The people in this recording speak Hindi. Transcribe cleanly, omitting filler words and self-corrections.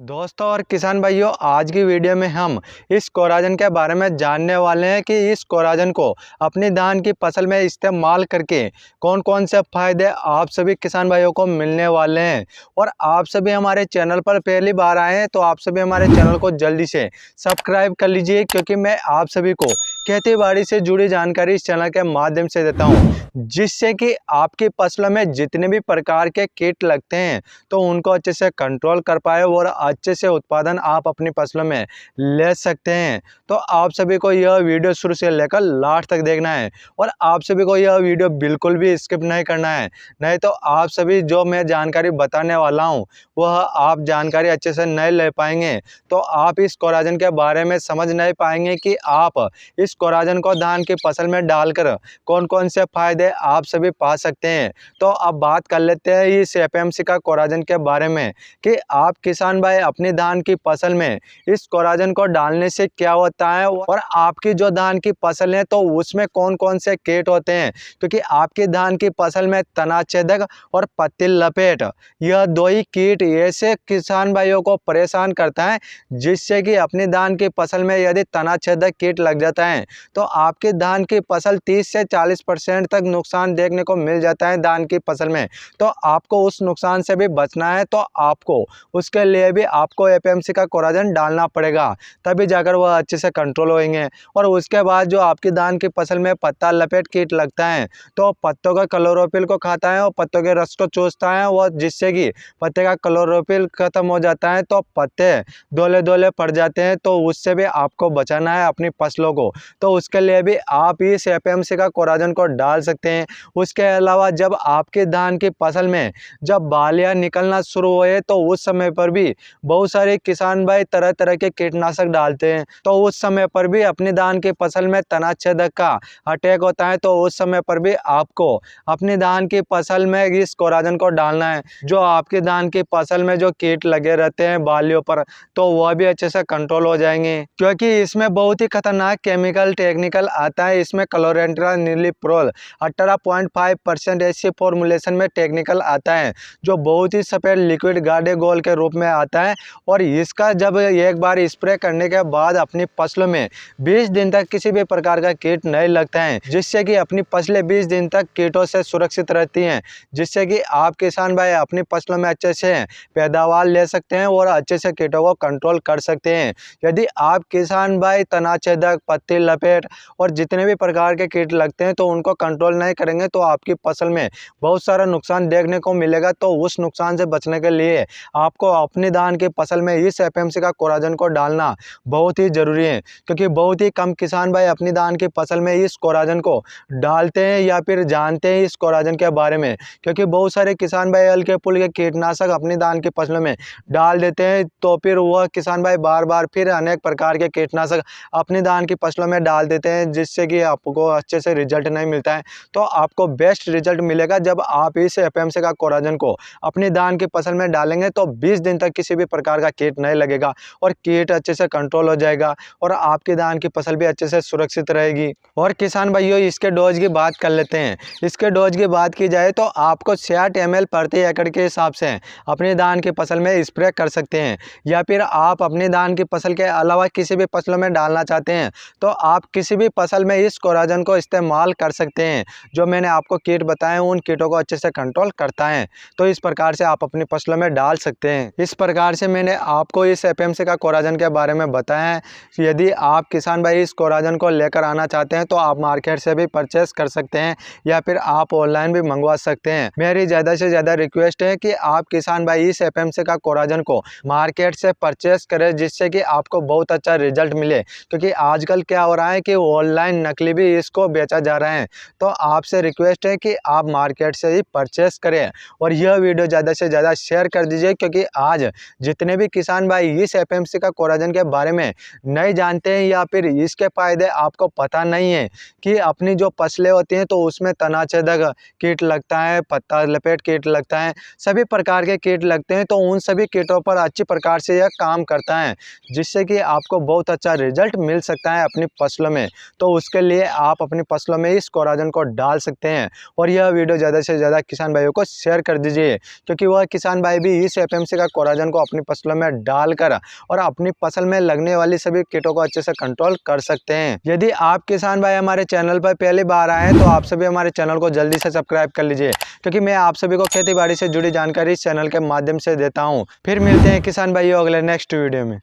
दोस्तों और किसान भाइयों, आज की वीडियो में हम इस कोराजन के बारे में जानने वाले हैं कि इस कोराजन को अपनी धान की फसल में इस्तेमाल करके कौन कौन से फ़ायदे आप सभी किसान भाइयों को मिलने वाले हैं। और आप सभी हमारे चैनल पर पहली बार आए हैं तो आप सभी हमारे चैनल को जल्दी से सब्सक्राइब कर लीजिए, क्योंकि मैं आप सभी को खेती बाड़ी से जुड़ी जानकारी इस चैनल के माध्यम से देता हूँ, जिससे कि आपकी फसलों में जितने भी प्रकार के कीट लगते हैं तो उनको अच्छे से कंट्रोल कर पाए और अच्छे से उत्पादन आप अपनी फसलों में ले सकते हैं। तो आप सभी को यह वीडियो शुरू से लेकर लास्ट तक देखना है और आप सभी को यह वीडियो बिल्कुल भी स्किप नहीं करना है, नहीं तो आप सभी जो मैं जानकारी बताने वाला हूं वह आप जानकारी अच्छे से नहीं ले पाएंगे। तो आप इस कोराजन के बारे में समझ नहीं पाएंगे कि आप इस कोराजन को धान की फसल में डालकर कौन कौन से फायदे आप सभी पा सकते हैं। तो अब बात कर लेते हैं इस एपीएमसी का कोराजन के बारे में कि आप किसान भाई अपनी धान की फसल में इस कोराजन को डालने से क्या होता है और आपकी जो धान की फसल है तो उसमें कौन कौन से कीट होते हैं, क्योंकि आपकी धान की फसल में तनाछेदक और पत्ती लपेट यह दो ही कीट ऐसे किसान भाइयों को परेशान करता है, जिससे कि अपनी धान की फसल में यदि तनाछेदक कीट लग जाता है तो आपकी धान की फसल 30 से 40% तक नुकसान देखने को मिल जाता है धान की फसल में। तो आपको उस नुकसान से भी बचना है तो आपको उसके लिए भी आपको एपीएमसी का कोराजन डालना पड़ेगा, तभी जाकर वह अच्छे से कंट्रोल होंगे। और उसके बाद जो आपकी धान की फसल में पत्ता लपेट कीट लगता है तो पत्तों का क्लोरोफिल को खाता है और पत्तों के रस को चूसता है, और जिससे कि पत्ते का क्लोरोफिल खत्म हो जाता है तो पत्ते दोले दोले पड़ जाते हैं, तो उससे भी आपको बचाना है अपनी फसलों को। तो उसके लिए भी आप इस एपीएमसी का कोराजन को डाल सकते हैं। उसके अलावा जब आपके धान की फसल में जब बालियां निकलना शुरू हुए तो उस समय पर भी बहुत सारे किसान भाई तरह तरह के कीटनाशक डालते हैं, तो उस समय पर भी अपनी धान की फसल में तनाछेदक का अटैक होता है तो उस समय पर भी आपको अपनी धान की फसल में इस कोराजन को डालना है। जो आपकी धान की फसल में जो कीट लगे रहते हैं बालियों पर तो वह भी अच्छे से कंट्रोल हो जाएंगे, क्योंकि इसमें बहुत ही खतरनाक केमिकल टेक्निकल आता है। इसमें क्लोरेंट्रानिलीप्रोल 18.5% ऐसी फॉर्मुलेशन में टेक्निकल आता है जो बहुत ही सफेद लिक्विड गाढ़े घोल के रूप में आता है, और इसका जब एक बार स्प्रे करने के बाद अपनी फसलों में 20 दिन तक किसी भी प्रकार का कीट नहीं लगता है, जिससे कि अपनी फसलें 20 दिन तक कीटों से सुरक्षित रहती हैं, जिससे कि आप किसान भाई अपनी फसलों में अच्छे से पैदावार ले सकते हैं और अच्छे से कीटों को कंट्रोल कर सकते हैं। यदि आप किसान भाई तनाछेदक पत्ती लपेट और जितने भी प्रकार के कीट लगते हैं तो उनको कंट्रोल नहीं करेंगे तो आपकी फसल में बहुत सारा नुकसान देखने को मिलेगा। तो उस नुकसान से बचने के लिए आपको अपनी धान की फसल में इस एपीएमसी का कोराजन को डालना बहुत ही जरूरी है, क्योंकि बहुत ही कम किसान भाई अपनी धान की फसल में इस कोराजन को डालते हैं या फिर जानते हैं इस कोराजन के बारे में, क्योंकि बहुत सारे किसान भाई हल्के फुल्के कीटनाशक अपनी धान की फसलों में डाल देते हैं तो फिर वह किसान भाई बार बार फिर अनेक प्रकार के कीटनाशक अपनी धान की फसलों में डाल देते हैं, जिससे कि आपको अच्छे से रिजल्ट नहीं मिलता है। तो आपको बेस्ट रिजल्ट मिलेगा जब आप इस एपीएमसी का कोराजन को अपनी धान की फसल में डालेंगे तो 20 दिन तक किसी भी प्रकार का कीट नहीं लगेगा और कीट अच्छे से कंट्रोल हो जाएगा और आपकी धान की फसल भी अच्छे से सुरक्षित रहेगी। और किसान भाइयों, इसके डोज की बात कर लेते हैं। इसके डोज की बात की जाए तो आपको 60 ml प्रति एकड़ के हिसाब से अपनी धान की फसल में स्प्रे कर सकते हैं, या फिर आप अपनी धान की फसल के अलावा किसी भी फसलों में डालना चाहते हैं तो आप किसी भी फसल में इस कोराजन को इस्तेमाल कर सकते हैं। जो मैंने आपको कीट बताए उन कीटों को अच्छे से कंट्रोल करता है, तो इस प्रकार से आप अपनी फसलों में डाल सकते हैं। इस प्रकार से मैंने आपको इस एपीएमसी का कोराजन के बारे में बताया है। यदि आप किसान भाई इस कोराजन को लेकर आना चाहते हैं तो आप मार्केट से भी परचेस कर सकते हैं या फिर आप ऑनलाइन भी मंगवा सकते हैं। मेरी ज़्यादा से ज़्यादा रिक्वेस्ट है कि आप किसान भाई इस एपीएमसी का कोराजन को मार्केट से परचेस करें, जिससे कि आपको बहुत अच्छा रिजल्ट मिले, क्योंकि आजकल क्या हो रहा है कि ऑनलाइन नकली भी इसको बेचा जा रहा है। तो आपसे रिक्वेस्ट है कि आप मार्केट से ही परचेस करें और यह वीडियो ज़्यादा से ज़्यादा शेयर कर दीजिए, क्योंकि आज जितने भी किसान भाई इस एपीएमसी का कोराजन के बारे में नहीं जानते हैं या फिर इसके फायदे आपको पता नहीं है कि अपनी जो फसलें होती हैं तो उसमें तनाछेदक कीट लगता है, पत्ता लपेट कीट लगता है, सभी प्रकार के कीट लगते हैं, तो उन सभी कीटों पर अच्छी प्रकार से यह काम करता है, जिससे कि आपको बहुत अच्छा रिजल्ट मिल सकता है अपनी फसलों में। तो उसके लिए आप अपनी फसलों में इस कोराजन को डाल सकते हैं और यह वीडियो ज़्यादा से ज़्यादा किसान भाइयों को शेयर कर दीजिए, क्योंकि वह किसान भाई भी इस एपीएमसी का कोराजन को अपनी फसलों में डालकर और अपनी फसल में लगने वाली सभी कीटों को अच्छे से कंट्रोल कर सकते हैं। यदि आप किसान भाई हमारे चैनल पर पहली बार आए हैं तो आप सभी हमारे चैनल को जल्दी से सब्सक्राइब कर लीजिए, क्योंकि मैं आप सभी को खेती बाड़ी से जुड़ी जानकारी इस चैनल के माध्यम से देता हूँ। फिर मिलते हैं किसान भाइयों अगले नेक्स्ट वीडियो में।